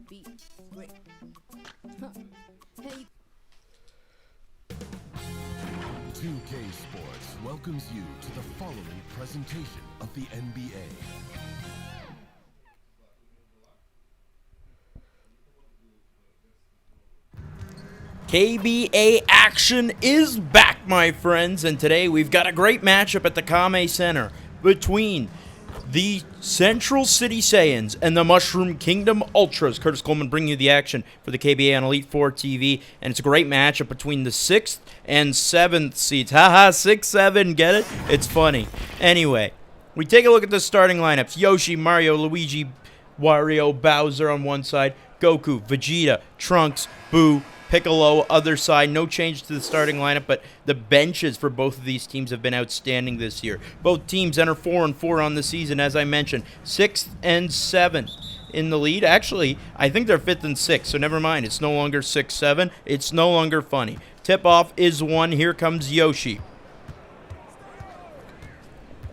beat. Great. Huh. Hey. 2K Sports welcomes you to the following presentation of the NBA. KBA action is back, my friends, and today we've got a great matchup at the Kame Center between the Central City Saiyans and the Mushroom Kingdom Ultras. Curtis Coleman bringing you the action for the KBA on Elite 4 TV, and it's a great matchup between the 6th and 7th seeds. Haha, 6-7, get it? It's funny. Anyway, we take a look at the starting lineups. Yoshi, Mario, Luigi, Wario, Bowser on one side, Goku, Vegeta, Trunks, Boo, Piccolo, other side. No change to the starting lineup, but the benches for both of these teams have been outstanding this year. Both teams enter 4-4 on the season, as I mentioned. 6th and 7th in the lead. Actually, I think they're 5th and 6th, so never mind. It's no longer 6-7. It's no longer funny. Tip-off is 1. Here comes Yoshi.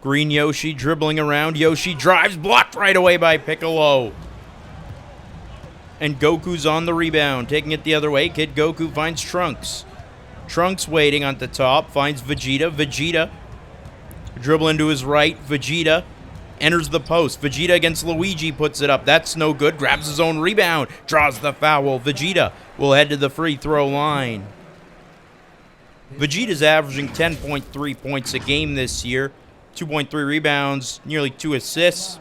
Green Yoshi dribbling around. Yoshi drives, blocked right away by Piccolo. And Goku's on the rebound, taking it the other way. Kid Goku finds Trunks. Trunks waiting on the top, finds Vegeta. Vegeta dribbling to his right. Vegeta enters the post. Vegeta against Luigi puts it up. That's no good. Grabs his own rebound. Draws the foul. Vegeta will head to the free throw line. Vegeta's averaging 10.3 points a game this year. 2.3 rebounds, nearly 2 assists.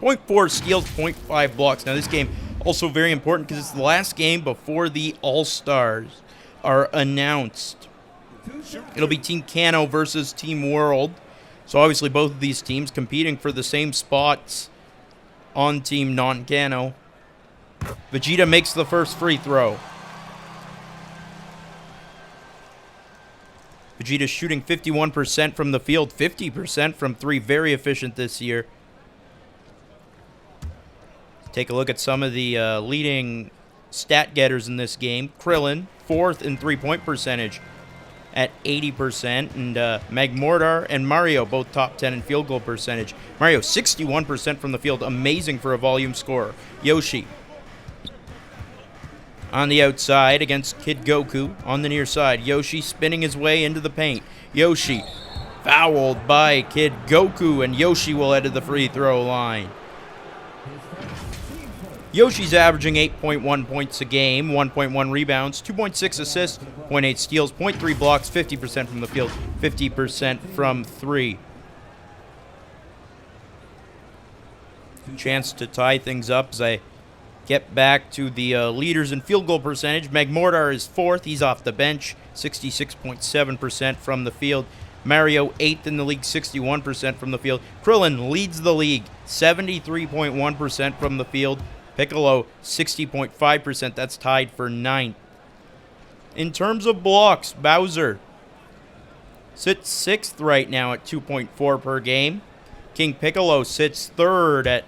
0.4 steals, 0.5 blocks. Now this game also very important because it's the last game before the All-Stars are announced. It'll be Team Kanto versus Team World. So obviously both of these teams competing for the same spots on Team Non-Kanto. Vegeta makes the first free throw. Vegeta's shooting 51% from the field, 50% from three. Very efficient this year. Take a look at some of the leading stat getters in this game. Krillin, 4th in three-point percentage at 80%. And Magmortar and Mario, both top 10 in field goal percentage. Mario, 61% from the field. Amazing for a volume scorer. Yoshi on the outside against Kid Goku on the near side. Yoshi spinning his way into the paint. Yoshi fouled by Kid Goku, and Yoshi will head to the free throw line. Yoshi's averaging 8.1 points a game, 1.1 rebounds, 2.6 assists, 0.8 steals, 0.3 blocks, 50% from the field, 50% from three. Chance to tie things up as I get back to the leaders in field goal percentage. Magmortar is 4th. He's off the bench, 66.7% from the field. Mario, 8th in the league, 61% from the field. Krillin leads the league, 73.1% from the field. Piccolo, 60.5%. That's tied for 9th. In terms of blocks, Bowser sits 6th right now at 2.4 per game. King Piccolo sits 2nd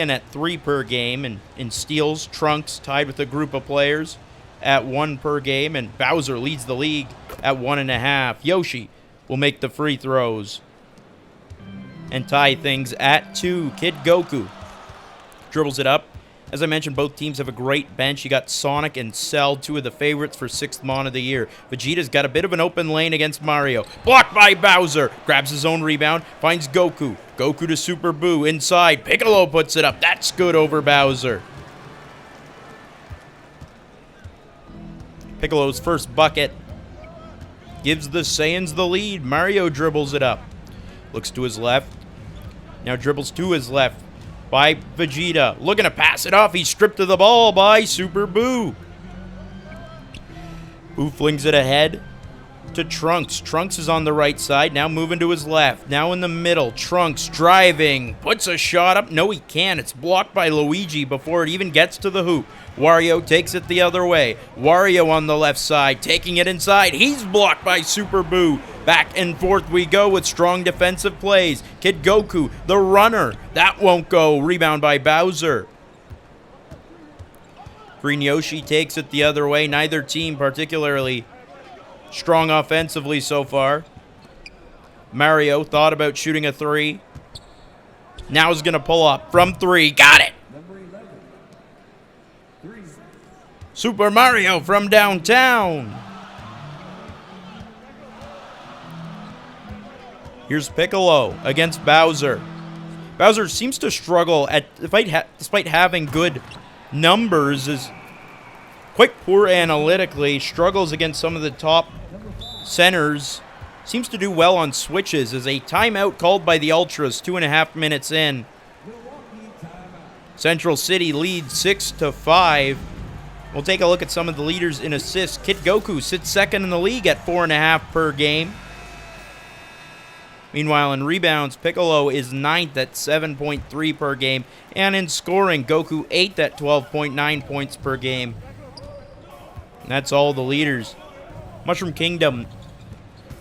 at 3 per game. And in steals, Trunks tied with a group of players at 1 per game. And Bowser leads the league at 1.5. Yoshi will make the free throws and tie things at 2. Kid Goku dribbles it up. As I mentioned, both teams have a great bench. You got Sonic and Cell, 2 of the favorites for 6th Mon of the year. Vegeta's got a bit of an open lane against Mario. Blocked by Bowser. Grabs his own rebound. Finds Goku. Goku to Super Boo. Inside. Piccolo puts it up. That's good over Bowser. Piccolo's first bucket gives the Saiyans the lead. Mario dribbles it up. Looks to his left. Now dribbles to his left by Vegeta. Looking to pass it off. He's stripped of the ball by Super Boo. Boo flings it ahead to Trunks. Trunks is on the right side. Now moving to his left. Now in the middle. Trunks driving. Puts a shot up. No, he can't. It's blocked by Luigi before it even gets to the hoop. Wario takes it the other way. Wario on the left side. Taking it inside. He's blocked by Super Boo. Back and forth we go with strong defensive plays. Kid Goku, the runner. That won't go. Rebound by Bowser. Green Yoshi takes it the other way. Neither team particularly strong offensively so far. Mario thought about shooting a 3. Now he's going to pull up from 3. Got it. Super Mario from downtown. Here's Piccolo against Bowser. Bowser seems to struggle despite having good numbers, is quite poor analytically, struggles against some of the top centers, seems to do well on switches. As a timeout called by the Ultras 2.5 minutes in. Central City leads 6-5. We'll take a look at some of the leaders in assists. Kid Goku sits second in the league at 4.5 per game. Meanwhile, in rebounds, Piccolo is 9th at 7.3 per game. And in scoring, Goku 8th at 12.9 points per game. And that's all the leaders. Mushroom Kingdom,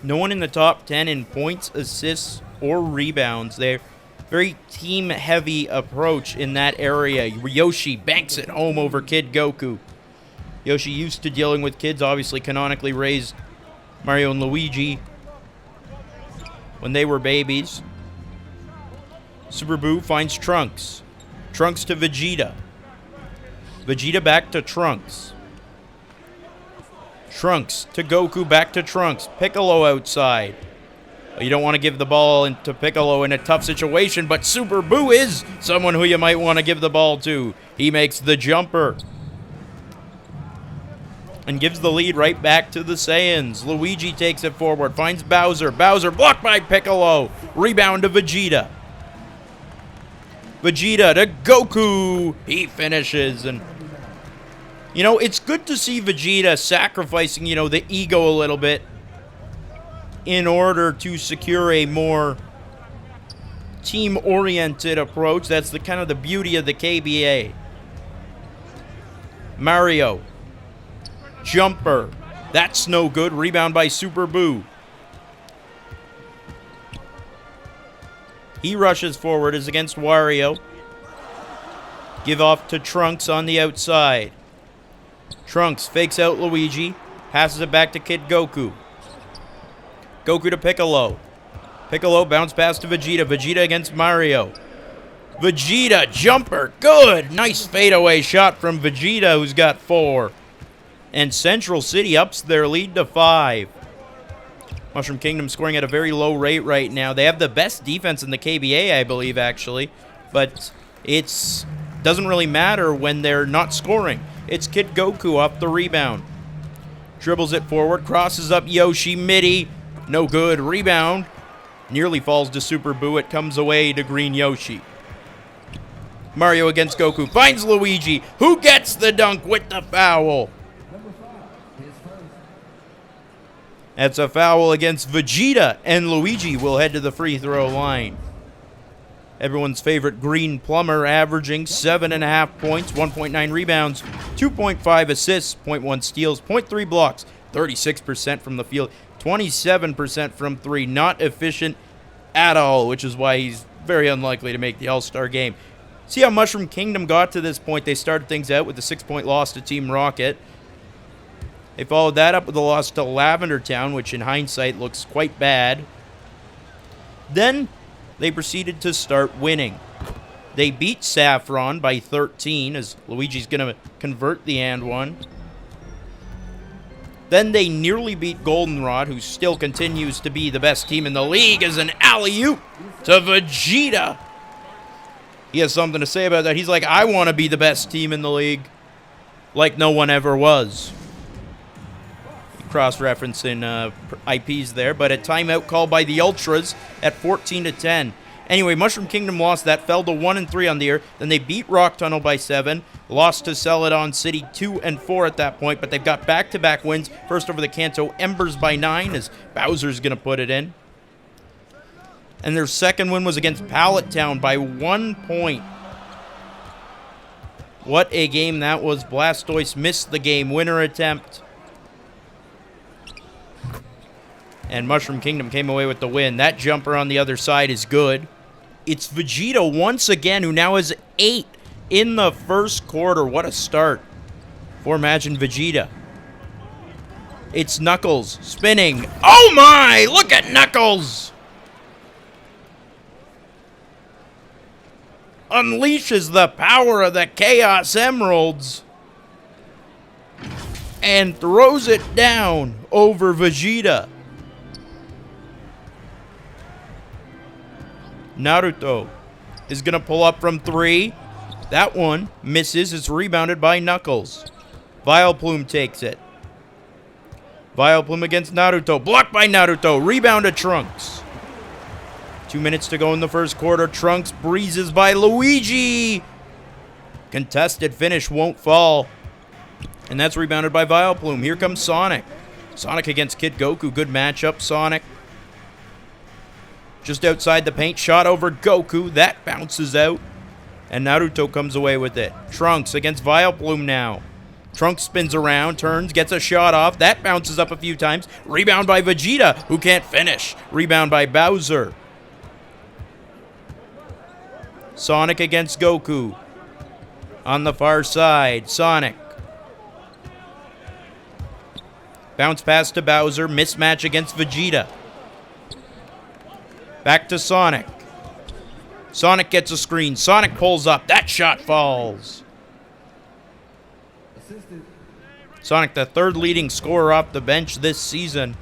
no one in the top 10 in points, assists, or rebounds. They're very team-heavy approach in that area. Yoshi banks it home over Kid Goku. Yoshi, used to dealing with kids, obviously canonically raised Mario and Luigi when they were babies. Super Boo finds Trunks. Trunks to Vegeta. Vegeta back to Trunks. Trunks to Goku, back to Trunks. Piccolo outside. You don't want to give the ball to Piccolo in a tough situation, but Super Boo is someone who you might want to give the ball to. He makes the jumper and gives the lead right back to the Saiyans. Luigi takes it forward, finds Bowser. Bowser blocked by Piccolo. Rebound to Vegeta. Vegeta to Goku. He finishes. And, you know, it's good to see Vegeta sacrificing, you know, the ego a little bit in order to secure a more team-oriented approach. That's the kind of the beauty of the KBA. Mario. Jumper. That's no good. Rebound by Super Boo. He rushes forward, is against Wario. Give off to Trunks on the outside. Trunks fakes out Luigi. Passes it back to Kid Goku. Goku to Piccolo. Piccolo bounce pass to Vegeta. Vegeta against Mario. Vegeta jumper. Good. Nice fadeaway shot from Vegeta, who's got 4. And Central City ups their lead to 5. Mushroom Kingdom scoring at a very low rate right now. They have the best defense in the KBA, I believe, actually. But it doesn't really matter when they're not scoring. It's Kid Goku off the rebound. Dribbles it forward. Crosses up Yoshi. Midi. No good. Rebound. Nearly falls to Super Boo. It comes away to Green Yoshi. Mario against Goku. Finds Luigi. Who gets the dunk with the foul? That's a foul against Vegeta, and Luigi will head to the free throw line. Everyone's favorite Green Plumber, averaging 7.5 points, 1.9 rebounds, 2.5 assists, 0.1 steals, 0.3 blocks, 36% from the field, 27% from 3. Not efficient at all, which is why he's very unlikely to make the All-Star game. See how Mushroom Kingdom got to this point. They started things out with a 6-point loss to Team Rocket. They followed that up with a loss to Lavender Town, which in hindsight looks quite bad. Then they proceeded to start winning. They beat Saffron by 13, as Luigi's going to convert the and one. Then they nearly beat Goldenrod, who still continues to be the best team in the league, as an alley-oop to Vegeta. He has something to say about that. He's like, I want to be the best team in the league, like no one ever was. Cross-referencing IPs there, but a timeout called by the Ultras at 14-10. Anyway, Mushroom Kingdom lost that, fell to 1-3 on the year. Then they beat Rock Tunnel by 7, lost to Celadon City 2-4 at that point, but they've got back-to-back wins. First over the Kanto Embers by 9, as Bowser's going to put it in. And their second win was against Pallet Town by 1 point. What a game that was. Blastoise missed the game winner attempt. And Mushroom Kingdom came away with the win. That jumper on the other side is good. It's Vegeta once again, who now has 8 in the first quarter. What a start for Imagine Vegeta. It's Knuckles spinning. Oh my! Look at Knuckles! Unleashes the power of the Chaos Emeralds. and throws it down over Vegeta. Naruto is going to pull up from 3. That one misses. It's rebounded by Knuckles. Vileplume takes it. Vileplume against Naruto. Blocked by Naruto. Rebound to Trunks. 2 minutes to go in the first quarter. Trunks breezes by Luigi. Contested finish won't fall. And that's rebounded by Vileplume. Here comes Sonic. Sonic against Kid Goku. Good matchup, Sonic. Just outside the paint. Shot over Goku. That bounces out. And Naruto comes away with it. Trunks against Vileplume now. Trunks spins around, turns, gets a shot off. That bounces up a few times. Rebound by Vegeta, who can't finish. Rebound by Bowser. Sonic against Goku. On the far side, Sonic. Bounce pass to Bowser. Mismatch against Vegeta. Back to Sonic. Sonic gets a screen. Sonic pulls up. That shot falls. Sonic, the third leading scorer off the bench this season.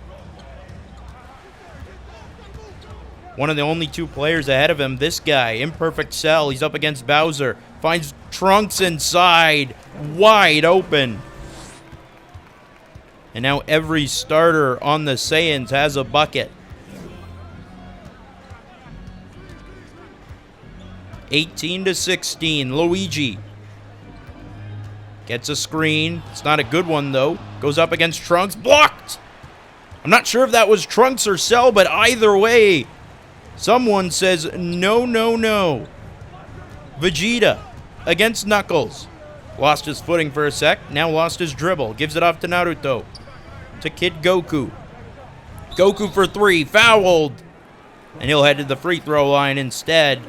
One of the only 2 players ahead of him. This guy, Imperfect Cell. He's up against Bowser. Finds Trunks inside. Wide open. And now every starter on the Saiyans has a bucket. 18-16. Luigi gets a screen. It's not a good one, though. Goes up against Trunks. Blocked! I'm not sure if that was Trunks or Cell, but either way, someone says no, no, no. Vegeta against Knuckles. Lost his footing for a sec. Now lost his dribble. Gives it off to Naruto. To Kid Goku. Goku for 3. Fouled. And he'll head to the free throw line instead.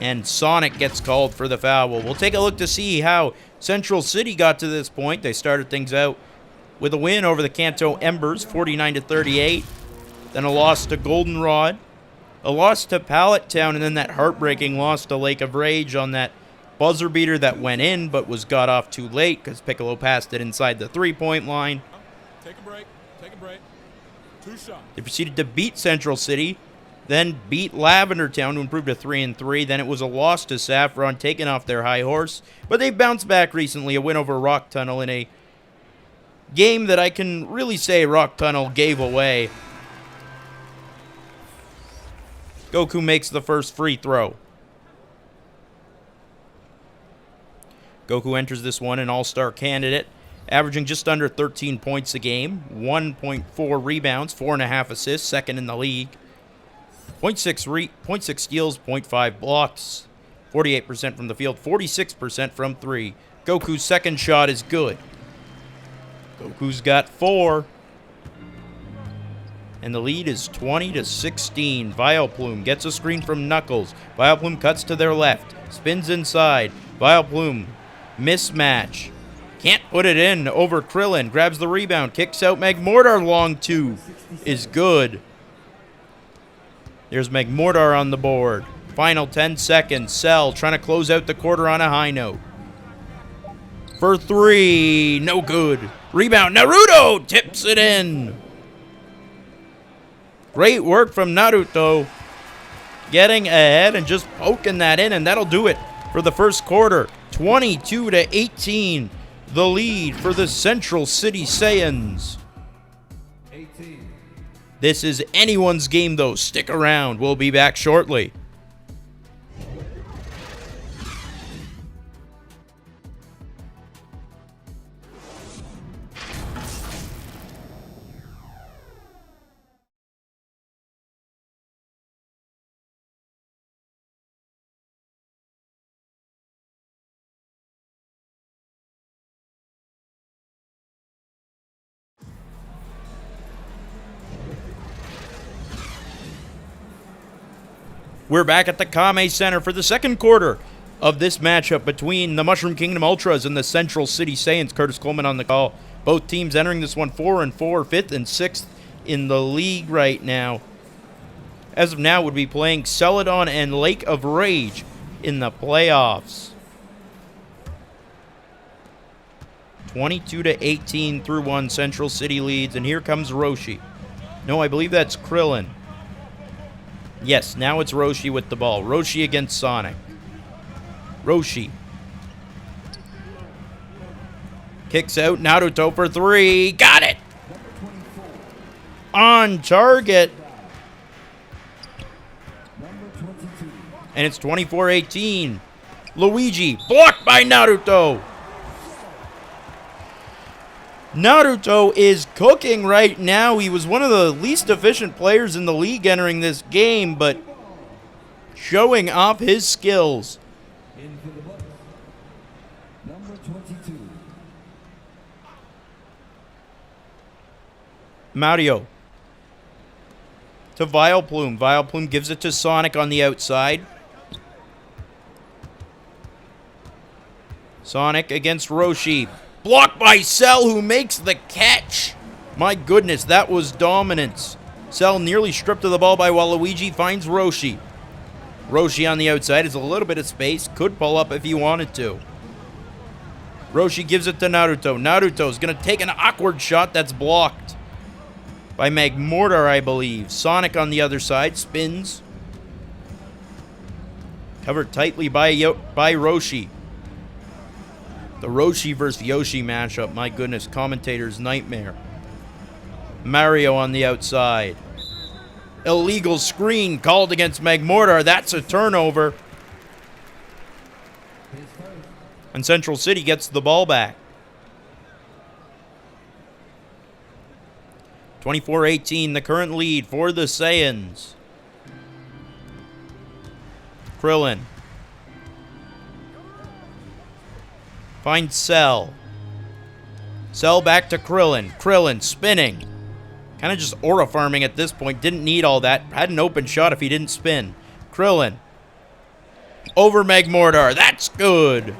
And Sonic gets called for the foul. We'll take a look to see how Central City got to this point. They started things out with a win over the Kanto Embers, 49-38. Then a loss to Goldenrod. A loss to Pallet Town, and then that heartbreaking loss to Lake of Rage on that buzzer beater that went in but was got off too late because Piccolo passed it inside the 3-point line. Take a break. Take a break. 2 shots. They proceeded to beat Central City. Then beat Lavender Town to improve to 3-3. Then it was a loss to Saffron, taking off their high horse. But they bounced back recently, a win over Rock Tunnel in a game that I can really say Rock Tunnel gave away. Goku makes the first free throw. Goku enters this one an all-star candidate, averaging just under 13 points a game, 1.4 rebounds, 4.5 assists, second in the league. 0.6 steals, 0.5 blocks. 48% from the field, 46% from 3. Goku's second shot is good. Goku's got 4. And the lead is 20-16. Vileplume gets a screen from Knuckles. Vileplume cuts to their left. Spins inside. Vileplume, mismatch. Can't put it in over Krillin. Grabs the rebound. Kicks out Magmortar. Long 2 is good. There's Magmortar on the board. Final 10 seconds. Cell trying to close out the quarter on a high note. For 3. No good. Rebound. Naruto tips it in. Great work from Naruto. Getting ahead and just poking that in, and that'll do it for the first quarter. 22-18. The lead for the Central City Saiyans. 18. This is anyone's game, though. Stick around. We'll be back shortly. We're back at the Kame Center for the second quarter of this matchup between the Mushroom Kingdom Ultras and the Central City Saiyans. Curtis Coleman on the call. Both teams entering this one 4-4, 5th and 6th in the league right now. As of now, would be playing Celadon and Lake of Rage in the playoffs. 22-18 through 1. Central City leads, and here comes Roshi. No, I believe that's Krillin. Yes, now it's Roshi with the ball. Roshi against Sonic. Roshi. Kicks out. Naruto for 3. Got it! On target. And it's 24-18. Luigi. Blocked by Naruto. Naruto is cooking right now. He was one of the least efficient players in the league entering this game, but showing off his skills. In for the Bucks, number 22. Mario to Vileplume. Vileplume gives it to Sonic on the outside. Sonic against Roshi. Blocked by Cell, who makes the catch. My goodness, that was dominance. Cell nearly stripped of the ball by Waluigi, finds Roshi. Roshi on the outside has a little bit of space. Could pull up if he wanted to. Roshi gives it to Naruto. Naruto's going to take an awkward shot that's blocked by Magmortar, I believe. Sonic on the other side spins. Covered tightly by Roshi. The Roshi versus Yoshi matchup. My goodness, commentator's nightmare. Mario on the outside. Illegal screen called against Magmortar. That's a turnover. And Central City gets the ball back. 24-18, the current lead for the Saiyans. Krillin. Finds Cell. Cell back to Krillin. Krillin spinning. Kind of just aura farming at this point. Didn't need all that. Had an open shot if he didn't spin. Krillin. Over Magmortar. That's good.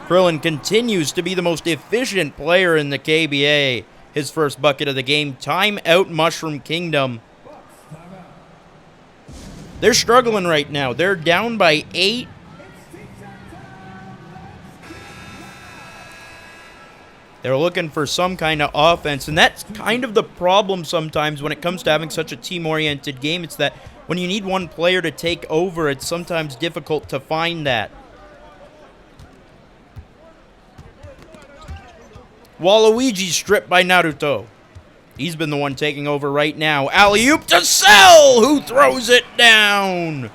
Krillin continues to be the most efficient player in the KBA. His first bucket of the game. Time out Mushroom Kingdom. They're struggling right now. They're down by 8. They're looking for some kind of offense, and that's kind of the problem sometimes when it comes to having such a team-oriented game. It's that when you need one player to take over, it's sometimes difficult to find that. Waluigi stripped by Naruto. He's been the one taking over right now. Alley-oop to Cell, who throws it down.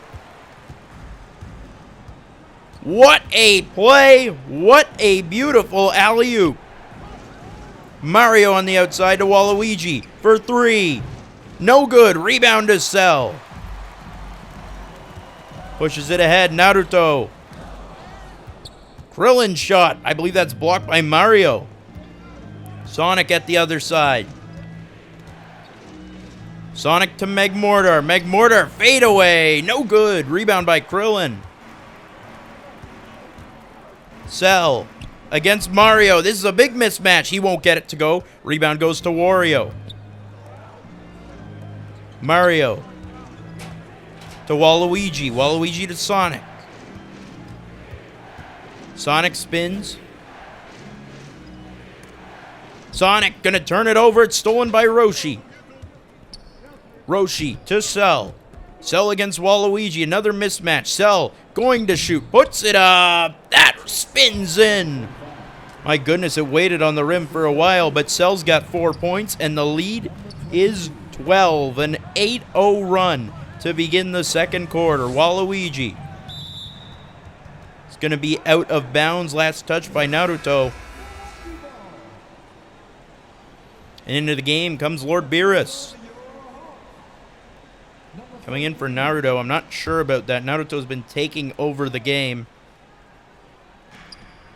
What a play. What a beautiful alley-oop. Mario on the outside to Waluigi for 3. No good. Rebound to Cell. Pushes it ahead. Naruto. Krillin shot. I believe that's blocked by Mario. Sonic at the other side. Sonic to Magmortar. Magmortar fade away. No good. Rebound by Krillin. Cell against Mario. This is a big mismatch. He won't get it to go. Rebound goes to Wario. Mario to Waluigi. Waluigi to Sonic. Sonic spins. Sonic gonna turn it over. It's stolen by Roshi. Roshi to Cell. Cell against Waluigi. Another mismatch. Cell going to shoot. Puts it up. That spins in. My goodness, it waited on the rim for a while, but Cell's got 4 points, and the lead is 12. An 8-0 run to begin the second quarter. Waluigi is going to be out of bounds. Last touch by Naruto. And into the game comes Lord Beerus. Coming in for Naruto. I'm not sure about that. Naruto's been taking over the game.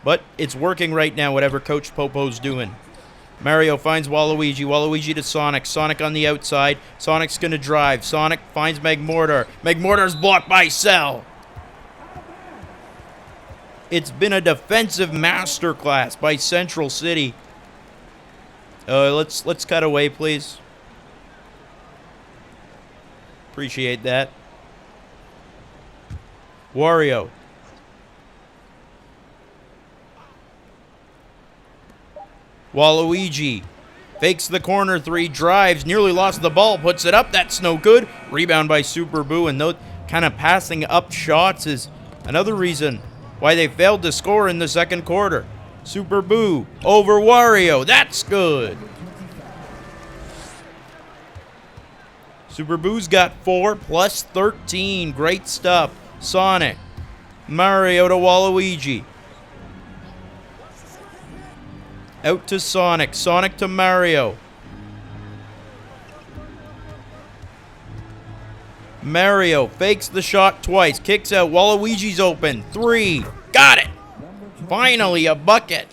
But it's working right now, whatever Coach Popo's doing. Mario finds Waluigi. Waluigi to Sonic. Sonic on the outside. Sonic's going to drive. Sonic finds Magmortar. Magmortar's blocked by Cell. It's been a defensive masterclass by Central City. Let's cut away, please. Appreciate that. Wario. Waluigi fakes the corner three, drives, nearly lost the ball, puts it up. That's no good. Rebound by Super Boo, and those kind of passing up shots is another reason why they failed to score in the second quarter. Super Boo over Wario. That's good. Super Boo's got 4 plus 13. Great stuff. Sonic. Mario to Waluigi. Out to Sonic. Sonic to Mario. Mario fakes the shot twice. Kicks out. Waluigi's open. 3. Got it. Finally, a bucket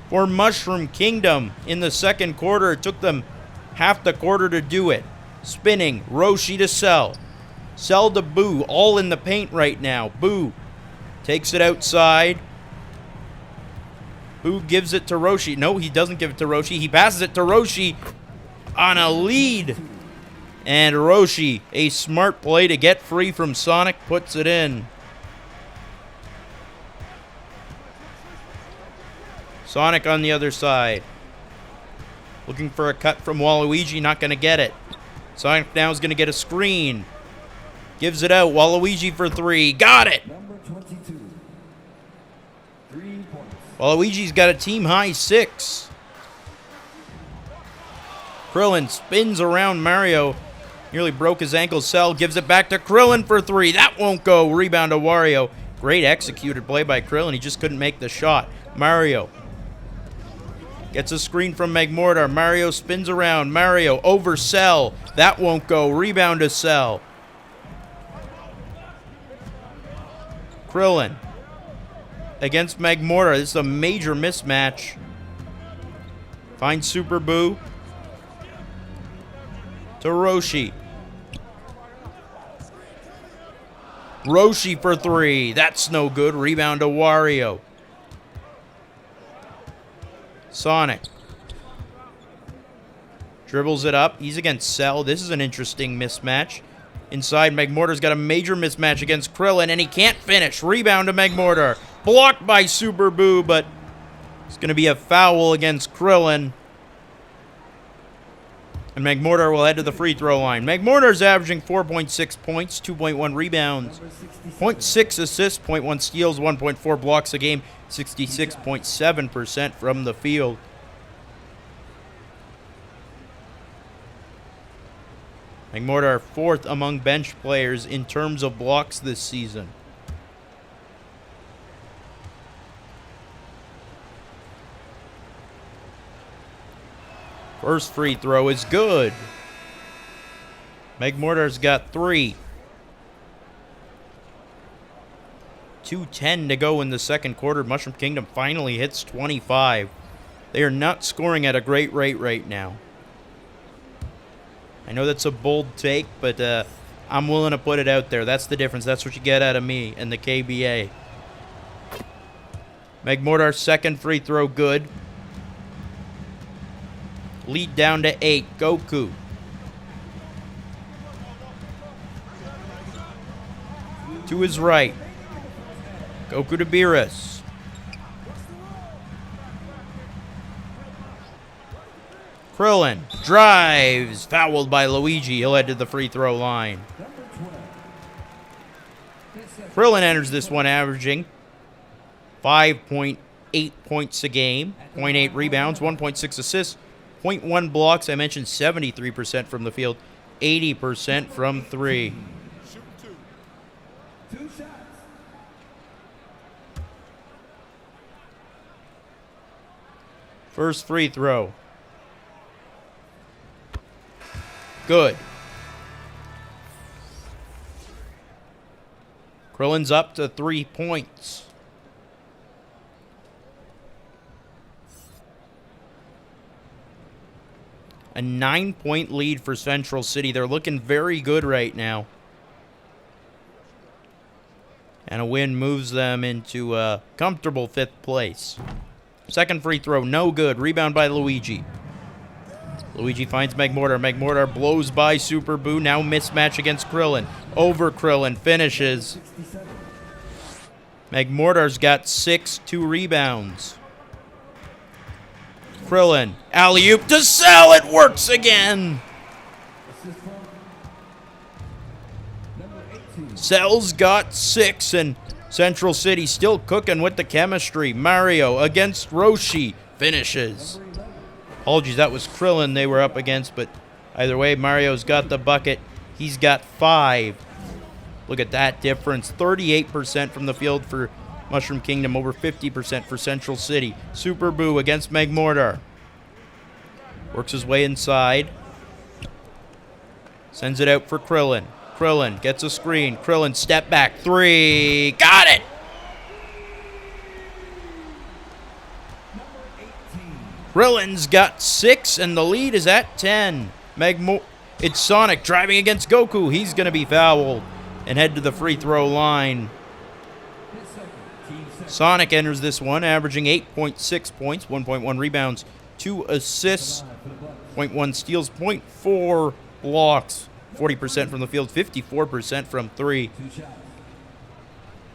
for Mushroom Kingdom in the second quarter. It took them half the quarter to do it. Spinning. Roshi to Cell. Cell to Boo. All in the paint right now. Boo takes it outside. Boo gives it to Roshi. No, he doesn't give it to Roshi. He passes it to Roshi on a lead. And Roshi, a smart play to get free from Sonic, puts it in. Sonic on the other side. Looking for a cut from Waluigi, not going to get it. Sonic now is going to get a screen. Gives it out. Waluigi for 3. Got it! Number 22. 3 points. Waluigi's got a team high 6. Krillin spins around Mario. Nearly broke his ankle. Cell gives it back to Krillin for 3. That won't go. Rebound to Wario. Great executed play by Krillin. He just couldn't make the shot. Mario gets a screen from Magmortar. Mario spins around. Mario over Cell. That won't go. Rebound to Cell. Krillin against Magmortar. This is a major mismatch. Finds Super Boo. To Roshi. Roshi for 3. That's no good. Rebound to Wario. Sonic dribbles it up. He's against Cell. This is an interesting mismatch. Inside, Magmortar's got a major mismatch against Krillin, and he can't finish. Rebound to Magmortar. Blocked by Super Boo, but it's going to be a foul against Krillin. And Magmortar will head to the free throw line. Magmortar's averaging 4.6 points, 2.1 rebounds, 0.6 assists, 0.1 steals, 1.4 blocks a game, 66.7% from the field. Magmortar 4th among bench players in terms of blocks this season. First free throw is good. Magmortar's got 3. 2:10 to go in the second quarter. Mushroom Kingdom finally hits 25. They are not scoring at a great rate right now. I know that's a bold take, but I'm willing to put it out there. That's the difference. That's what you get out of me and the KBA. Magmortar's second free throw good. Lead down to 8. Goku. To his right. Goku to Beerus. Krillin drives. Fouled by Luigi. He'll head to the free throw line. Krillin enters this one averaging 5.8 points a game, 0.8 rebounds, 1.6 assists, 0.1 blocks. I mentioned 73% from the field, 80% from 3. Two shots. First free throw. Good. Krillin's up to 3 points. A 9-point lead for Central City. They're looking very good right now. And a win moves them into a comfortable 5th place. Second free throw, no good. Rebound by Luigi. Luigi finds Magmortar. Magmortar blows by Super Boo. Now mismatch against Krillin. Over Krillin. Finishes. Magmortar's got 2 rebounds. Krillin. Alley-oop to Cell. It works again. Assist from number 18. Cell's got 6, and Central City still cooking with the chemistry. Mario against Roshi finishes. Number 11. Apologies, that was Krillin they were up against, but either way, Mario's got the bucket. He's got 5. Look at that difference. 38% from the field for Mushroom Kingdom, over 50% for Central City. Super Boo against Magmortar. Works his way inside. Sends it out for Krillin. Krillin gets a screen. Krillin step back. 3. Got it! Krillin's got 6, and the lead is at 10. It's Sonic driving against Goku. He's going to be fouled and head to the free throw line. Sonic enters this one, averaging 8.6 points, 1.1 rebounds, 2 assists, 0.1 steals, 0.4 blocks, 40% from the field, 54% from 3.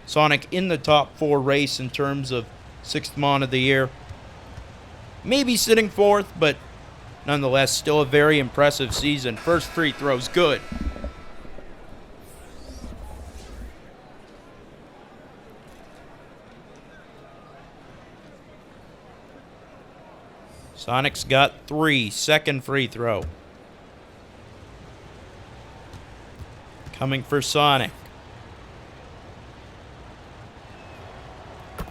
Sonic in the top 4 race in terms of 6th Mon of the year. Maybe sitting 4th, but nonetheless, still a very impressive season. First free throw's good. Sonic's got 3. Second free throw. Coming for Sonic.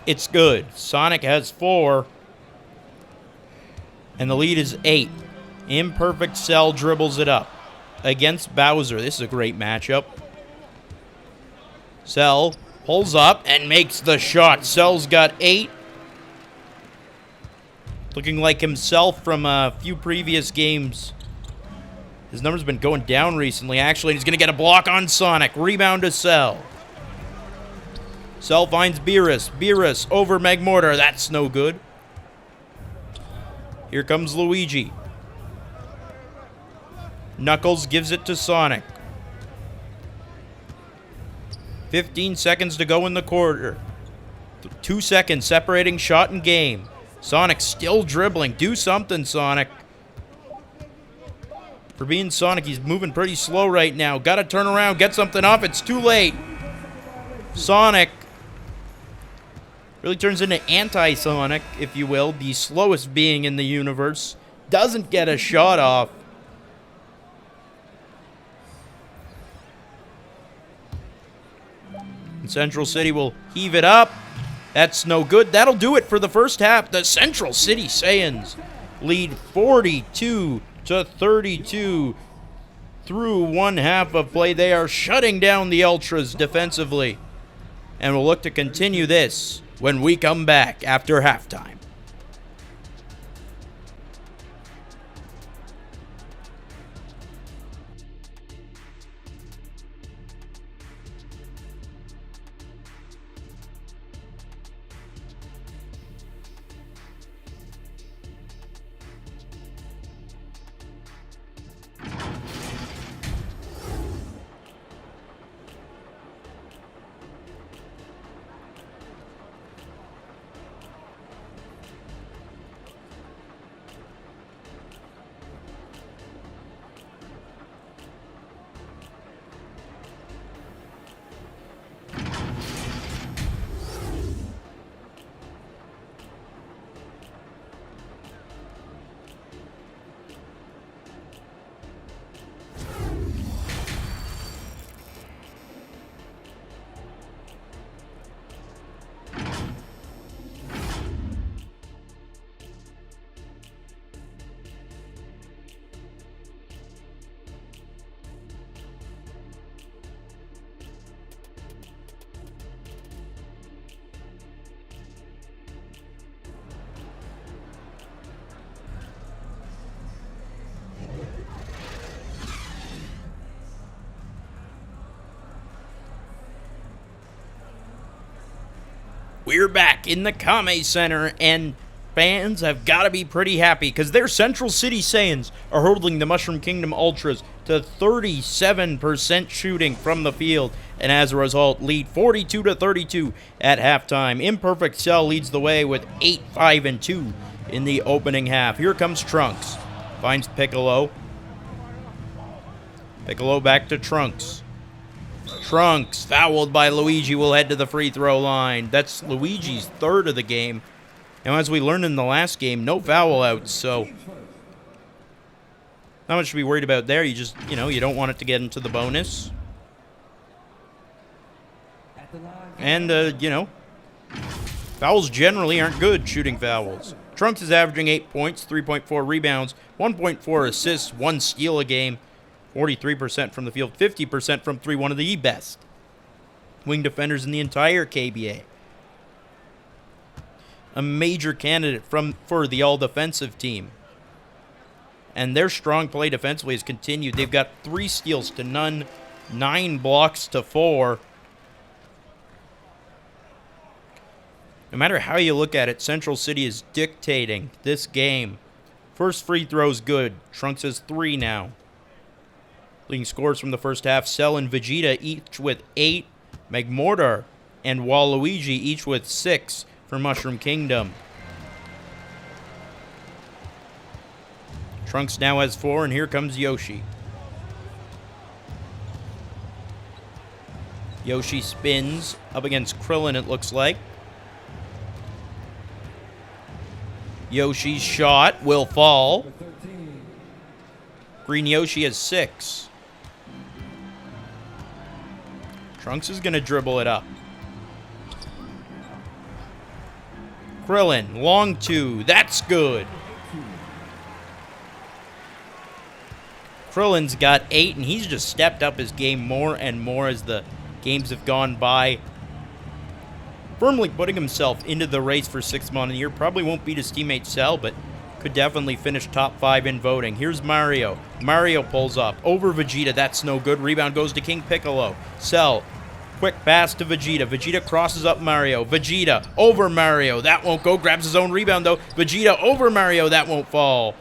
It's good. Sonic has 4. And the lead is 8. Imperfect Cell dribbles it up against Bowser. This is a great matchup. Cell pulls up and makes the shot. Cell's got 8. Looking like himself from a few previous games. His number's been going down recently, actually. He's going to get a block on Sonic. Rebound to Cell. Cell finds Beerus. Beerus over Magmortar. That's no good. Here comes Luigi. Knuckles gives it to Sonic. 15 seconds to go in the quarter. 2 seconds separating shot and game. Sonic still dribbling. Do something, Sonic. For being Sonic, he's moving pretty slow right now. Got to turn around, get something off. It's too late. Sonic really turns into anti-Sonic, if you will, the slowest being in the universe. Doesn't get a shot off. And Central City will heave it up. That's no good. That'll do it for the first half. The Central City Saiyans lead 42-32 through one half of play. They are shutting down the Ultras defensively. And we'll look to continue this when we come back after halftime. We're back in the Kame Center, and fans have got to be pretty happy because their Central City Saiyans are hurdling the Mushroom Kingdom Ultras to 37% shooting from the field, and as a result, lead 42-32 at halftime. Imperfect Cell leads the way with 8-5-2. in the opening half. Here comes Trunks. Finds Piccolo. Piccolo back to Trunks. Trunks, fouled by Luigi, will head to the free throw line. That's Luigi's third of the game. Now, as we learned in the last game, no foul outs, so not much to be worried about there. You just, you don't want it to get into the bonus. And, fouls generally aren't good, shooting fouls. Trunks is averaging 8 points, 3.4 rebounds, 1.4 assists, 1 steal a game, 43% from the field, 50% from three, one of the best wing defenders in the entire KBA. A major candidate for the all-defensive team. And their strong play defensively has continued. They've got 3 steals to none, 9 blocks to 4. No matter how you look at it, Central City is dictating this game. First free throw's good. Trunks has 3 now. Leading scores from the first half, Cell and Vegeta each with 8. Magmortar and Waluigi each with 6 for Mushroom Kingdom. Trunks now has 4, and here comes Yoshi. Yoshi spins up against Krillin, it looks like. Yoshi's shot will fall. Green Yoshi has 6. Trunks is going to dribble it up. Krillin, long 2. That's good. Krillin's got 8, and he's just stepped up his game more and more as the games have gone by. Firmly putting himself into the race for 6th man of the year. Probably won't beat his teammate Cell, but could definitely finish top 5 in voting. Here's Mario. Mario pulls up. Over Vegeta. That's no good. Rebound goes to King Piccolo. Cell. Quick pass to Vegeta. Vegeta crosses up Mario. Vegeta over Mario. That won't go. Grabs his own rebound, though. Vegeta over Mario. That won't fall.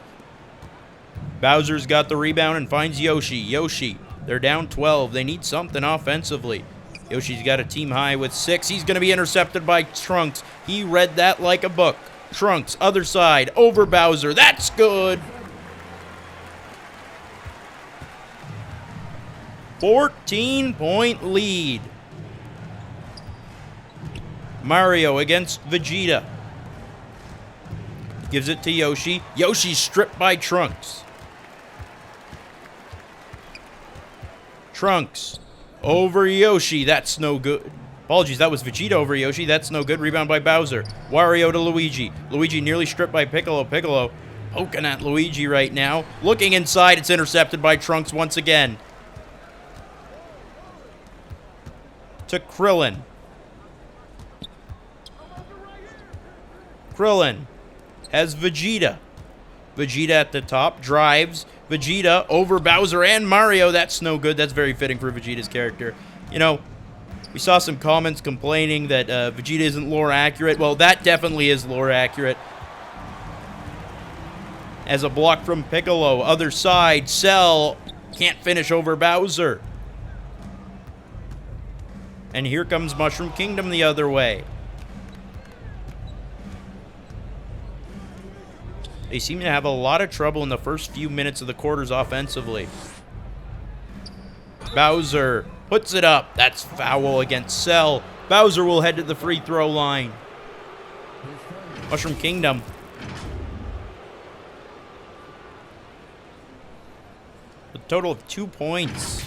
Bowser's got the rebound and finds Yoshi. Yoshi. They're down 12. They need something offensively. Yoshi's got a team high with 6. He's going to be intercepted by Trunks. He read that like a book. Trunks, other side, over Bowser. That's good. 14-point lead. Mario against Vegeta. Gives it to Yoshi. Yoshi's stripped by Trunks. Trunks over Yoshi. That's no good. Apologies, that was Vegeta over Yoshi. That's no good. Rebound by Bowser. Wario to Luigi. Luigi nearly stripped by Piccolo. Piccolo poking at Luigi right now. Looking inside. It's intercepted by Trunks once again. To Krillin. Krillin has Vegeta. Vegeta at the top. Drives. Vegeta over Bowser and Mario. That's no good. That's very fitting for Vegeta's character. We saw some comments complaining that Vegeta isn't lore accurate. Well, that definitely is lore accurate. As a block from Piccolo. Other side. Cell can't finish over Bowser. And here comes Mushroom Kingdom the other way. They seem to have a lot of trouble in the first few minutes of the quarters offensively. Bowser puts it up. That's foul against Cell. Bowser will head to the free throw line. Mushroom Kingdom. A total of 2 points.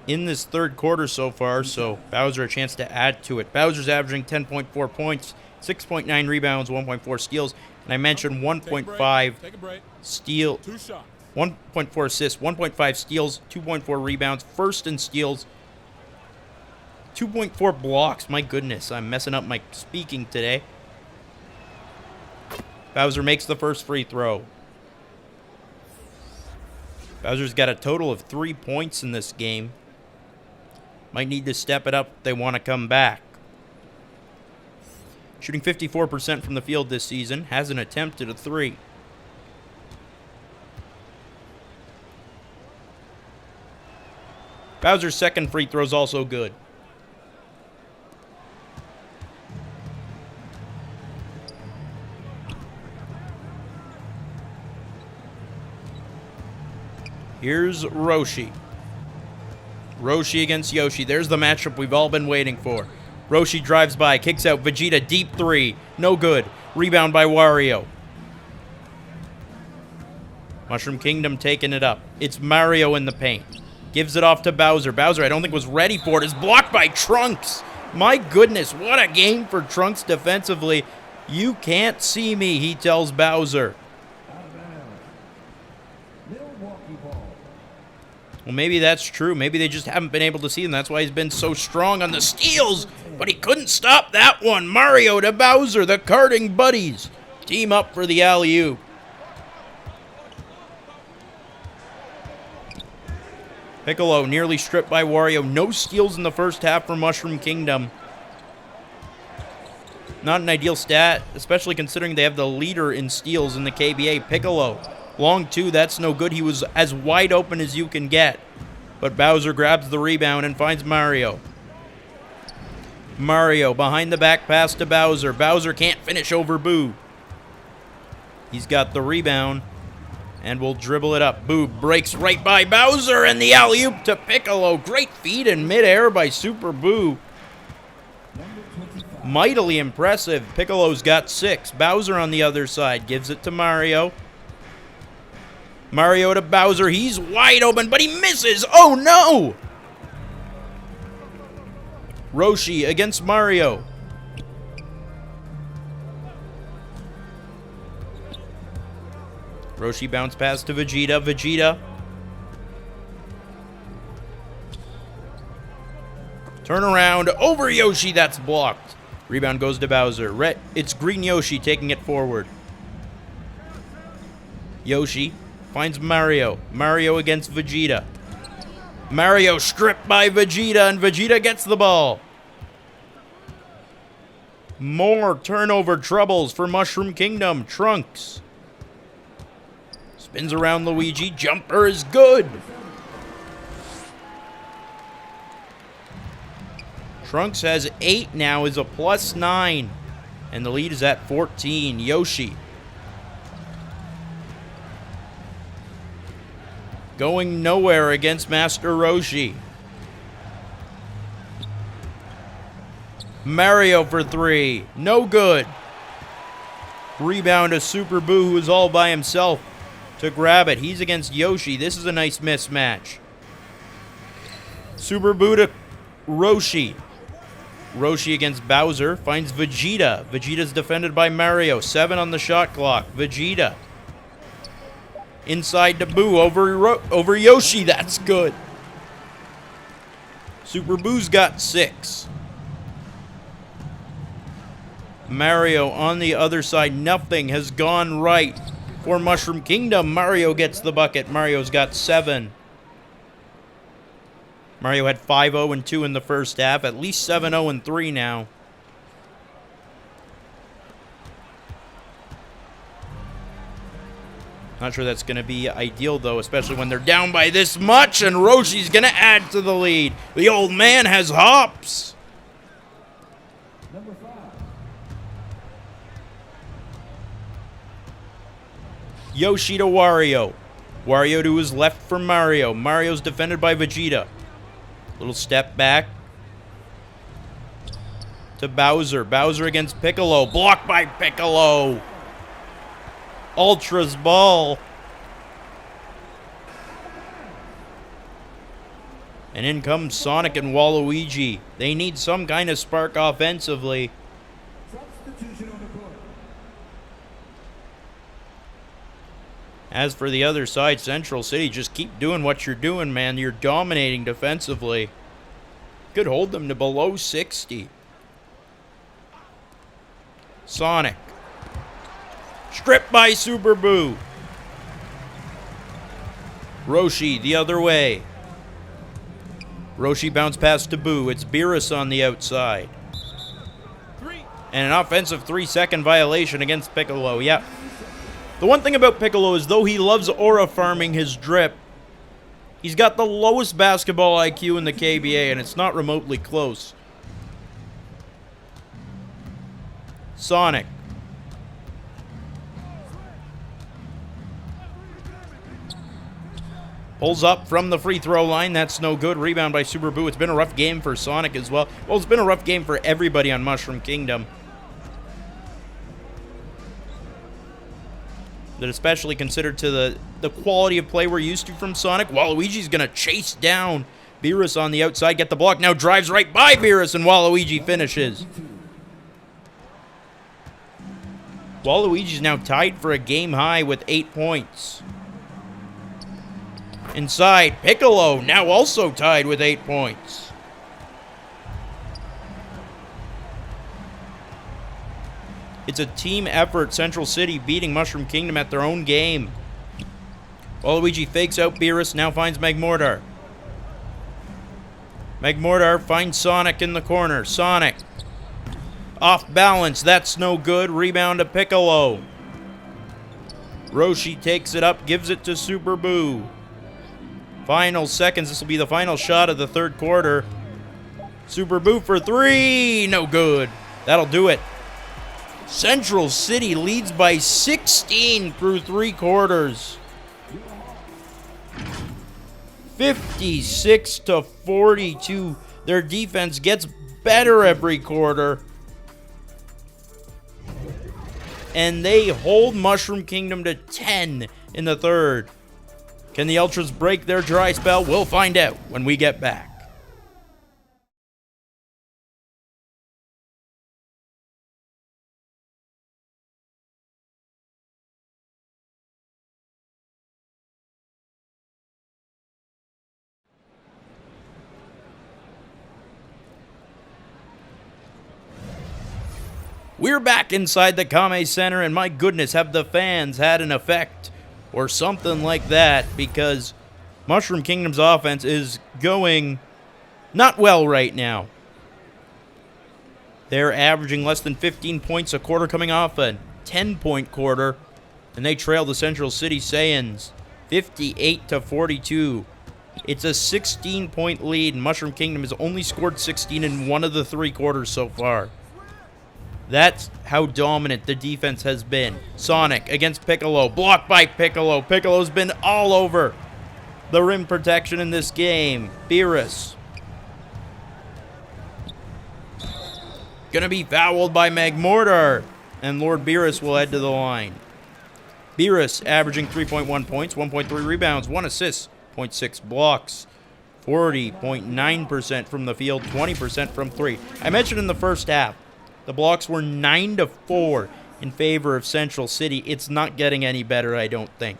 In this third quarter so far, so Bowser a chance to add to it. Bowser's averaging 10.4 points, 6.9 rebounds, 1.4 steals, and I mentioned 1.5 steal, 1.4 assists, 1.5 steals, 2.4 rebounds, first in steals, 2.4 blocks. My goodness, I'm messing up my speaking today. Bowser makes the first free throw. Bowser's got a total of 3 points in this game. Might need to step it up if they want to come back. Shooting 54% from the field this season. Hasn't attempted a 3. Bowser's second free throw is also good. Here's Roshi. Roshi against Yoshi. There's the matchup we've all been waiting for. Roshi drives by, kicks out Vegeta, deep three. No good. Rebound by Wario. Mushroom Kingdom taking it up. It's Mario in the paint. Gives it off to Bowser. Bowser, I don't think was ready for it. Is blocked by Trunks. My goodness, what a game for Trunks defensively. You can't see me, he tells Bowser. Well, maybe that's true. Maybe they just haven't been able to see him. That's why he's been so strong on the steals. But he couldn't stop that one. Mario to Bowser, the karting buddies. Team up for the alley-oop. Piccolo nearly stripped by Wario. No steals in the first half for Mushroom Kingdom. Not an ideal stat, especially considering they have the leader in steals in the KBA, Piccolo. Long two, that's no good. He was as wide open as you can get. But Bowser grabs the rebound and finds Mario. Mario behind the back pass to Bowser. Bowser can't finish over Boo. He's got the rebound and will dribble it up. Boo breaks right by Bowser and the alley-oop to Piccolo. Great feed in midair by Super Boo. Mightily impressive. Piccolo's got 6. Bowser on the other side gives it to Mario. Mario to Bowser. He's wide open, but he misses. Oh, no! Roshi against Mario. Roshi bounce pass to Vegeta. Vegeta. Turn around. Over Yoshi. That's blocked. Rebound goes to Bowser. It's Green Yoshi taking it forward. Yoshi finds Mario. Mario against Vegeta. Mario stripped by Vegeta, and Vegeta gets the ball. More turnover troubles for Mushroom Kingdom. Trunks spins around Luigi. Jumper is good. Trunks has 8 now, is a +9. And the lead is at 14. Yoshi going nowhere against Master Roshi. Mario for 3. No good. Rebound to Super Boo, who is all by himself to grab it. He's against Yoshi. This is a nice mismatch. Super Boo to Roshi. Roshi against Bowser. Finds Vegeta. Vegeta's defended by Mario. 7 on the shot clock. Vegeta. Inside to Boo. Over Yoshi. That's good. Super Boo's got 6. Mario on the other side. Nothing has gone right for Mushroom Kingdom. Mario gets the bucket. Mario's got 7. Mario had 5-0-2 in the first half. At least 7-0-3 now. Not sure that's going to be ideal, though, especially when they're down by this much, and Roshi's going to add to the lead. The old man has hops. Number 5. Yoshi to Wario. Wario to his left for Mario. Mario's defended by Vegeta. Little step back to Bowser. Bowser against Piccolo. Blocked by Piccolo. Ultra's ball. And in comes Sonic and Waluigi. They need some kind of spark offensively. Substitution on the court. As for the other side, Central City, just keep doing what you're doing, man. You're dominating defensively. Could hold them to below 60. Sonic. Stripped by Super Boo. Roshi the other way. Roshi bounce pass to Boo. It's Beerus on the outside. And an offensive 3-second violation against Piccolo. Yeah. The one thing about Piccolo is, though he loves aura farming his drip, he's got the lowest basketball IQ in the KBA, and it's not remotely close. Sonic. Pulls up from the free throw line. That's no good. Rebound by Super Boo. It's been a rough game for Sonic as well. Well, it's been a rough game for everybody on Mushroom Kingdom. That especially considered to the quality of play we're used to from Sonic. Waluigi's going to chase down Beerus on the outside. Get the block. Now drives right by Beerus, and Waluigi finishes. Waluigi's now tied for a game high with 8 points. Inside, Piccolo now also tied with 8 points. It's a team effort, Central City beating Mushroom Kingdom at their own game. Waluigi fakes out Beerus, now finds Magmortar. Magmortar finds Sonic in the corner. Sonic off balance, that's no good. Rebound to Piccolo. Roshi takes it up, gives it to Super Boo. Final seconds, this will be the final shot of the third quarter. Super Boo for 3, no good. That'll do it. Central City leads by 16 through 3 quarters. 56-42. Their defense gets better every quarter. And they hold Mushroom Kingdom to 10 in the third. Can the Ultras break their dry spell? We'll find out when we get back. We're back inside the Kame Center, and my goodness, have the fans had an effect or something like that, because Mushroom Kingdom's offense is going not well right now. They're averaging less than 15 points a quarter, coming off a 10-point quarter, and they trail the Central City Saiyans 58-42. It's a 16-point lead, and Mushroom Kingdom has only scored 16 in one of the 3 quarters so far. That's how dominant the defense has been. Sonic against Piccolo. Blocked by Piccolo. Piccolo's been all over the rim protection in this game. Beerus. Gonna be fouled by Magmortar. And Lord Beerus will head to the line. Beerus averaging 3.1 points, 1.3 rebounds, 1 assist, 0.6 blocks. 40.9% from the field, 20% from 3. I mentioned in the first half, the blocks were 9-4 in favor of Central City. It's not getting any better, I don't think.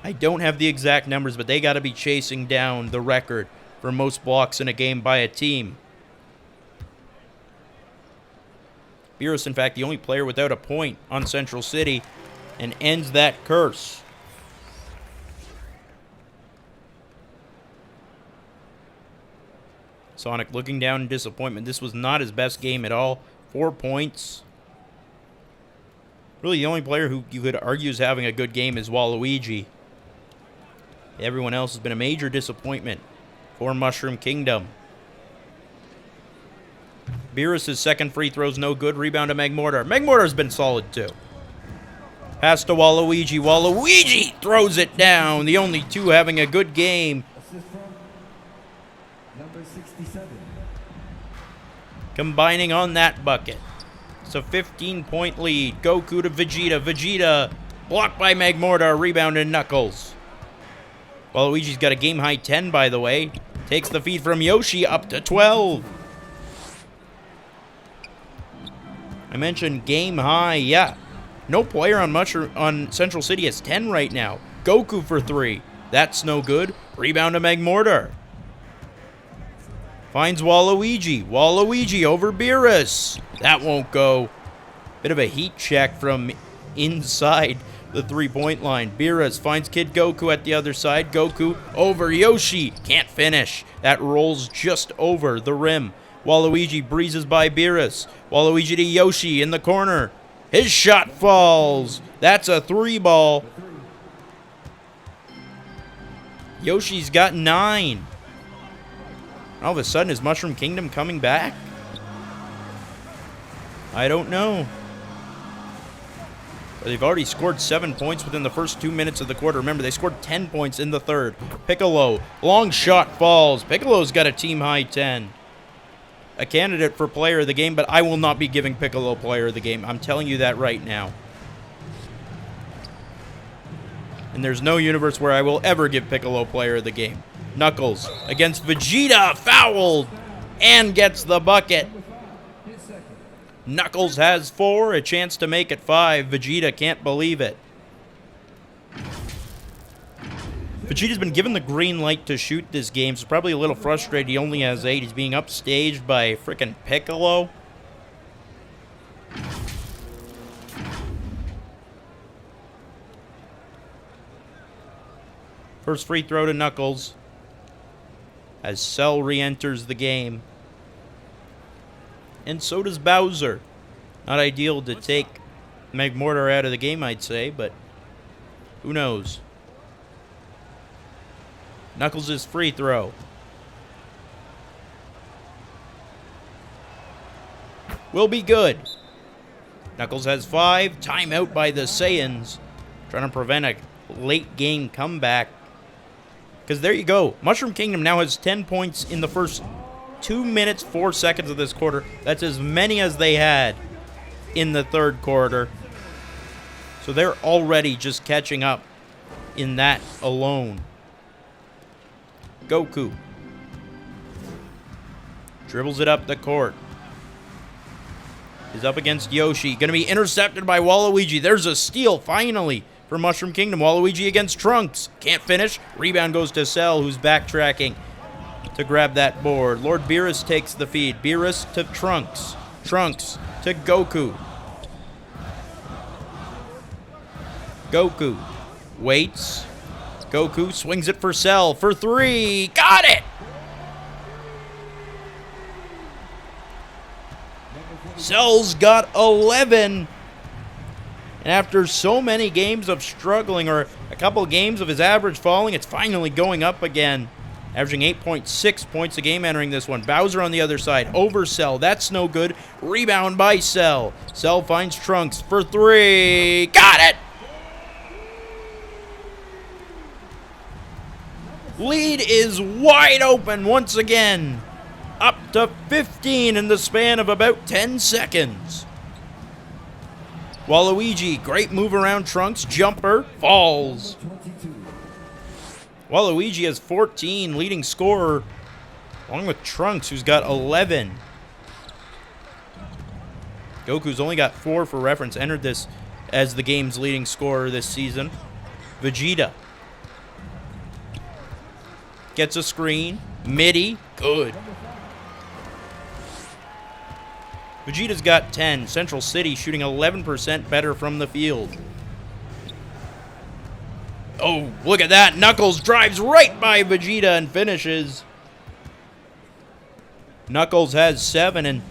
I don't have the exact numbers, but they got to be chasing down the record for most blocks in a game by a team. Beerus, in fact, the only player without a point on Central City, and ends that curse. Sonic looking down in disappointment. This was not his best game at all. 4 points. Really, the only player who you could argue is having a good game is Waluigi. Everyone else has been a major disappointment for Mushroom Kingdom. Beerus' second free throw's no good. Rebound to Magmortar. Magmortar's been solid too. Pass to Waluigi. Waluigi throws it down. The only two having a good game. Assist from number 67. Combining on that bucket. It's a 15-point lead. Goku to Vegeta. Vegeta blocked by Magmortar. Rebound to Knuckles. Waluigi's got a game-high 10, by the way. Takes the feed from Yoshi up to 12. I mentioned game high. Yeah. No player on Central City has 10 right now. Goku for 3. That's no good. Rebound to Magmortar. Finds Waluigi. Waluigi over Beerus. That won't go. Bit of a heat check from inside the three-point line. Beerus finds Kid Goku at the other side. Goku over Yoshi. Can't finish. That rolls just over the rim. Waluigi breezes by Beerus. Waluigi to Yoshi in the corner. His shot falls. That's a 3-ball. Yoshi's got 9. All of a sudden, is Mushroom Kingdom coming back? I don't know. They've already scored 7 points within the first 2 minutes of the quarter. Remember, they scored 10 points in the third. Piccolo, long shot falls. Piccolo's got a team-high 10. A candidate for player of the game, but I will not be giving Piccolo player of the game. I'm telling you that right now. And there's no universe where I will ever give Piccolo player of the game. Knuckles against Vegeta, fouled, and gets the bucket. Knuckles has 4, a chance to make it 5. Vegeta can't believe it. Vegeta's been given the green light to shoot this game, so probably a little frustrated. He only has 8. He's being upstaged by frickin' Piccolo. First free throw to Knuckles as Cell re-enters the game. And so does Bowser. Not ideal to take Magmortar out of the game, I'd say, but who knows? Knuckles' free throw. Will be good. Knuckles has 5. Timeout by the Saiyans. Trying to prevent a late game comeback. Because there you go. Mushroom Kingdom now has 10 points in the first 2 minutes, 4 seconds of this quarter. That's as many as they had in the third quarter. So they're already just catching up in that alone. Goku dribbles it up the court. Is up against Yoshi. Going to be intercepted by Waluigi. There's a steal, finally, for Mushroom Kingdom. Waluigi against Trunks. Can't finish. Rebound goes to Cell, who's backtracking to grab that board. Lord Beerus takes the feed. Beerus to Trunks. Trunks to Goku. Goku waits. Goku swings it for Cell for 3. Got it! Cell's got 11. And after so many games of struggling, or a couple of games of his average falling, it's finally going up again. Averaging 8.6 points a game entering this one. Bowser on the other side. Over Cell. That's no good. Rebound by Cell. Cell finds Trunks for 3. Got it! Lead is wide open once again. Up to 15 in the span of about 10 seconds. Waluigi, great move around Trunks. Jumper, falls. Waluigi has 14, leading scorer, along with Trunks, who's got 11. Goku's only got 4 for reference. Entered this as the game's leading scorer this season. Vegeta gets a screen. Midi, good. Vegeta's got 10. Central City shooting 11% better from the field. Oh, look at that. Knuckles drives right by Vegeta and finishes. Knuckles has 7, and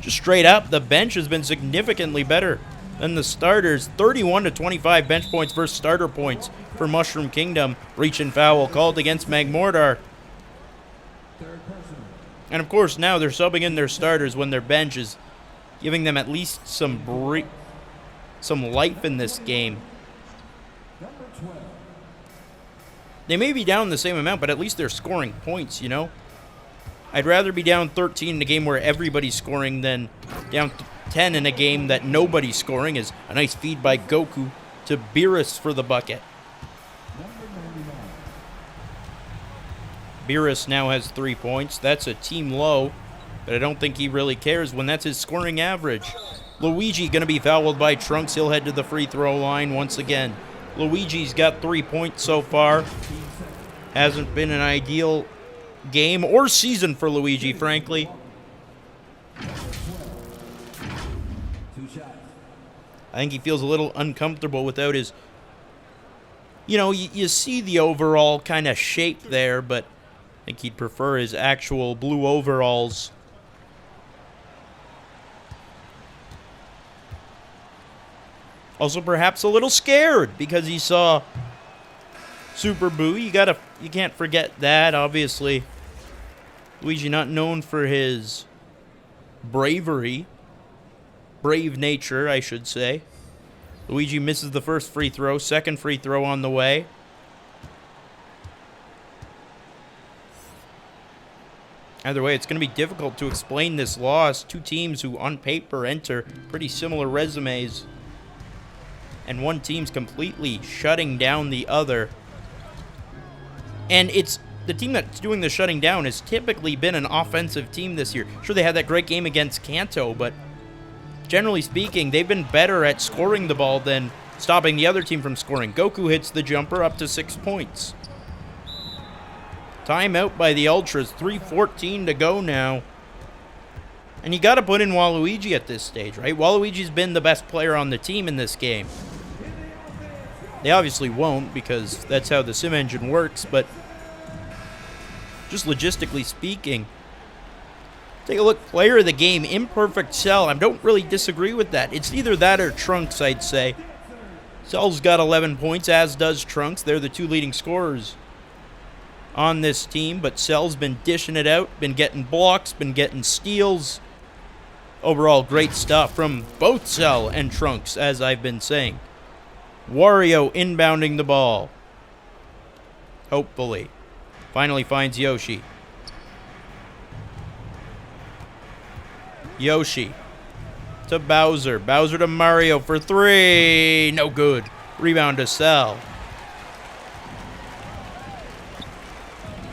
just straight up, the bench has been significantly better than the starters. 31 to 25 bench points versus starter points for Mushroom Kingdom. Reach and foul called against Magmortar. And of course, now they're subbing in their starters when their bench is giving them at least some life in this game. They may be down the same amount, but at least they're scoring points, you know? I'd rather be down 13 in a game where everybody's scoring than down 10 in a game that nobody's scoring. Is a nice feed by Goku to Beerus for the bucket. Beerus now has 3 points. That's a team low, but I don't think he really cares when that's his scoring average. Luigi going to be fouled by Trunks. He'll head to the free throw line once again. Luigi's got 3 points so far. Hasn't been an ideal game or season for Luigi, frankly. I think he feels a little uncomfortable without his... You know, you see the overall kind of shape there, but I think he'd prefer his actual blue overalls. Also, perhaps a little scared because he saw Super Boo. You can't forget that, obviously. Luigi not known for his bravery. Brave nature, I should say. Luigi misses the first free throw. Second free throw on the way. Either way, it's going to be difficult to explain this loss. Two teams who, on paper, enter pretty similar resumes. And one team's completely shutting down the other. And it's the team that's doing the shutting down has typically been an offensive team this year. Sure, they had that great game against Kanto, but generally speaking, they've been better at scoring the ball than stopping the other team from scoring. Goku hits the jumper up to 6 points. Timeout by the Ultras. 3:14 to go now. And you got to put in Waluigi at this stage, right? Waluigi's been the best player on the team in this game. They obviously won't because that's how the sim engine works, but just logistically speaking, take a look. Player of the game, Imperfect Cell. I don't really disagree with that. It's either that or Trunks, I'd say. Cell's got 11 points, as does Trunks. They're the two leading scorers on this team, but Cell's been dishing it out, been getting blocks, been getting steals. Overall, great stuff from both Cell and Trunks, as I've been saying. Wario inbounding the ball. Hopefully. Finally finds Yoshi. Yoshi to Bowser. Bowser to Mario for three. No good. Rebound to Cell.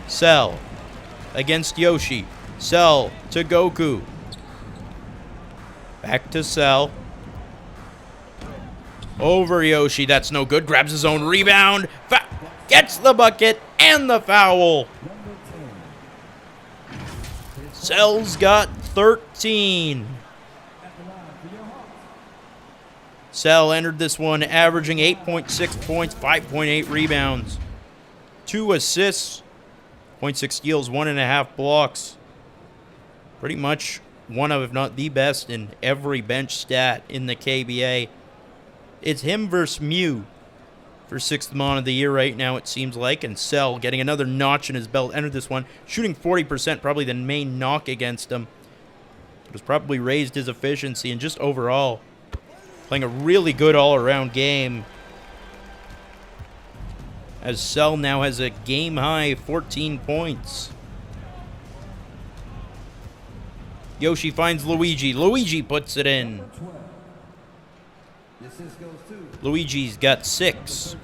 Cell against Yoshi. Cell to Goku. Back to Cell. Over Yoshi. That's no good. Grabs his own rebound. Gets the bucket and the foul. Cell's got 13. Cell entered this one averaging 8.6 points, 5.8 rebounds, 2 assists, 0.6 steals, 1.5 blocks. Pretty much one of, if not the best, in every bench stat in the KBA. It's him versus Mew for 6th Mon of the year right now, it seems like. And Cell getting another notch in his belt. Entered this one, shooting 40%, probably the main knock against him. It was probably raised his efficiency and just overall playing a really good all-around game. As Cell now has a game-high 14 points. Yoshi finds Luigi. Luigi puts it in. Luigi's got 6.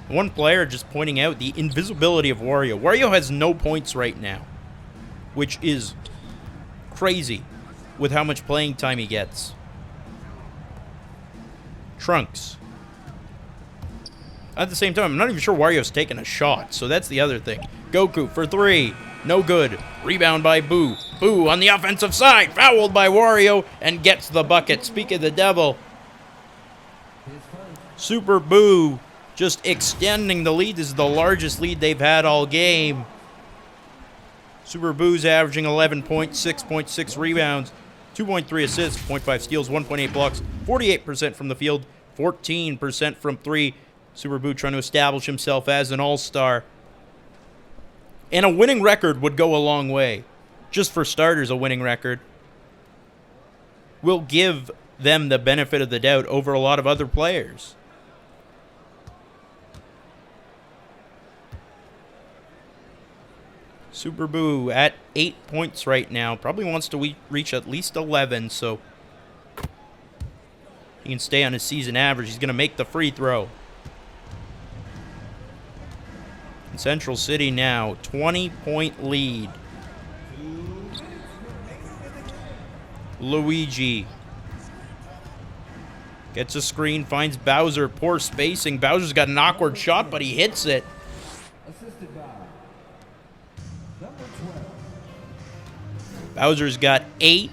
One player just pointing out the invisibility of Wario. Wario has no points right now, which is crazy with how much playing time he gets. Trunks. At the same time, I'm not even sure Wario's taking a shot, so that's the other thing. Goku for 3. No good. Rebound by Boo. Boo on the offensive side. Fouled by Wario and gets the bucket. Speak of the devil. Super Boo just extending the lead. This is the largest lead they've had all game. Super Boo's averaging 11 points, 6.6 rebounds, 2.3 assists, 0.5 steals, 1.8 blocks, 48% from the field, 14% from 3. Super Boo trying to establish himself as an all-star. And a winning record would go a long way. Just for starters, a winning record will give them the benefit of the doubt over a lot of other players. Super Boo at 8 points right now. Probably wants to reach at least 11, so he can stay on his season average. He's going to make the free throw. In Central City now, 20-point lead. Luigi gets a screen, finds Bowser. Poor spacing. Bowser's got an awkward shot, but he hits it. Bowser's got 8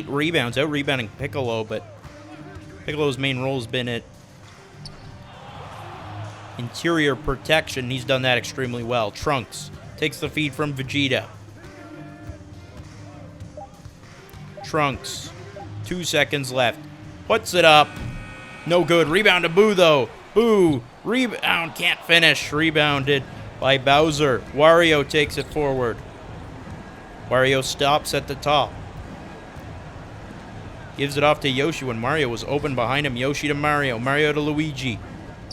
rebounds, out-rebounding Piccolo, but Piccolo's main role has been at interior protection. He's done that extremely well. Trunks takes the feed from Vegeta. Trunks, 2 seconds left. Puts it up. No good. Rebound to Boo, though. Boo. Rebound. Can't finish. Rebounded by Bowser. Wario takes it forward. Wario stops at the top. Gives it off to Yoshi when Mario was open behind him. Yoshi to Mario. Mario to Luigi.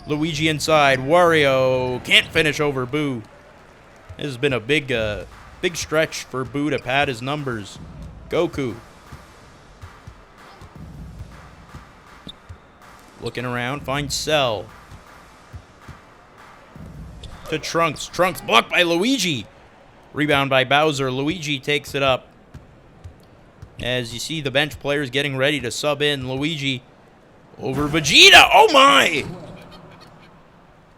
Luigi inside. Wario can't finish over Boo. This has been a big stretch for Boo to pad his numbers. Goku. Looking around. Finds Cell. To Trunks. Trunks blocked by Luigi. Rebound by Bowser. Luigi takes it up. As you see the bench players getting ready to sub in. Luigi over Vegeta. Oh my!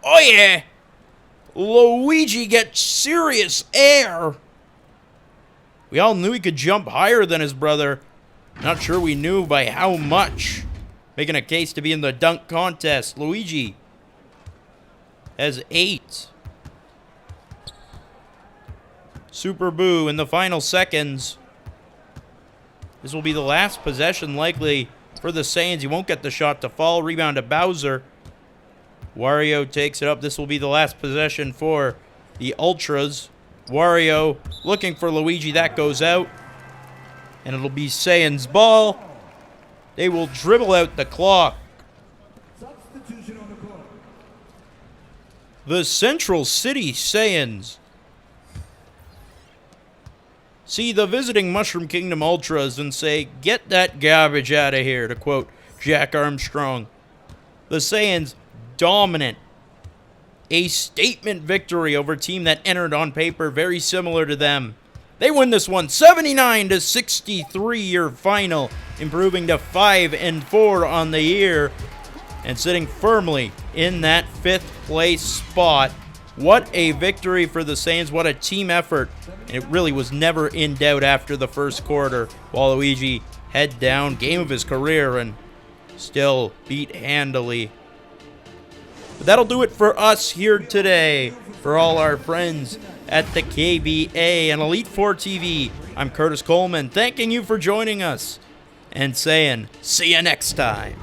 Oh yeah! Luigi gets serious air. We all knew he could jump higher than his brother. Not sure we knew by how much. Making a case to be in the dunk contest. Luigi has 8. Super Boo in the final seconds. This will be the last possession likely for the Saiyans. He won't get the shot to fall. Rebound to Bowser. Wario takes it up. This will be the last possession for the Ultras. Wario looking for Luigi. That goes out. And it'll be Saiyans ball. They will dribble out the clock. Substitution on the court. The Central City Saiyans see the visiting Mushroom Kingdom Ultras and say, "Get that garbage out of here," to quote Jack Armstrong. The Saiyans dominant. A statement victory over a team that entered on paper very similar to them. They win this one 79-63 year final, improving to 5-4 on the year and sitting firmly in that 5th place spot. What a victory for the Saiyans. What a team effort. And it really was never in doubt after the first quarter. Waluigi head down, game of his career, and still beat handily. But that'll do it for us here today. For all our friends at the KBA and Elite 4 TV, I'm Curtis Coleman, thanking you for joining us and saying, see you next time.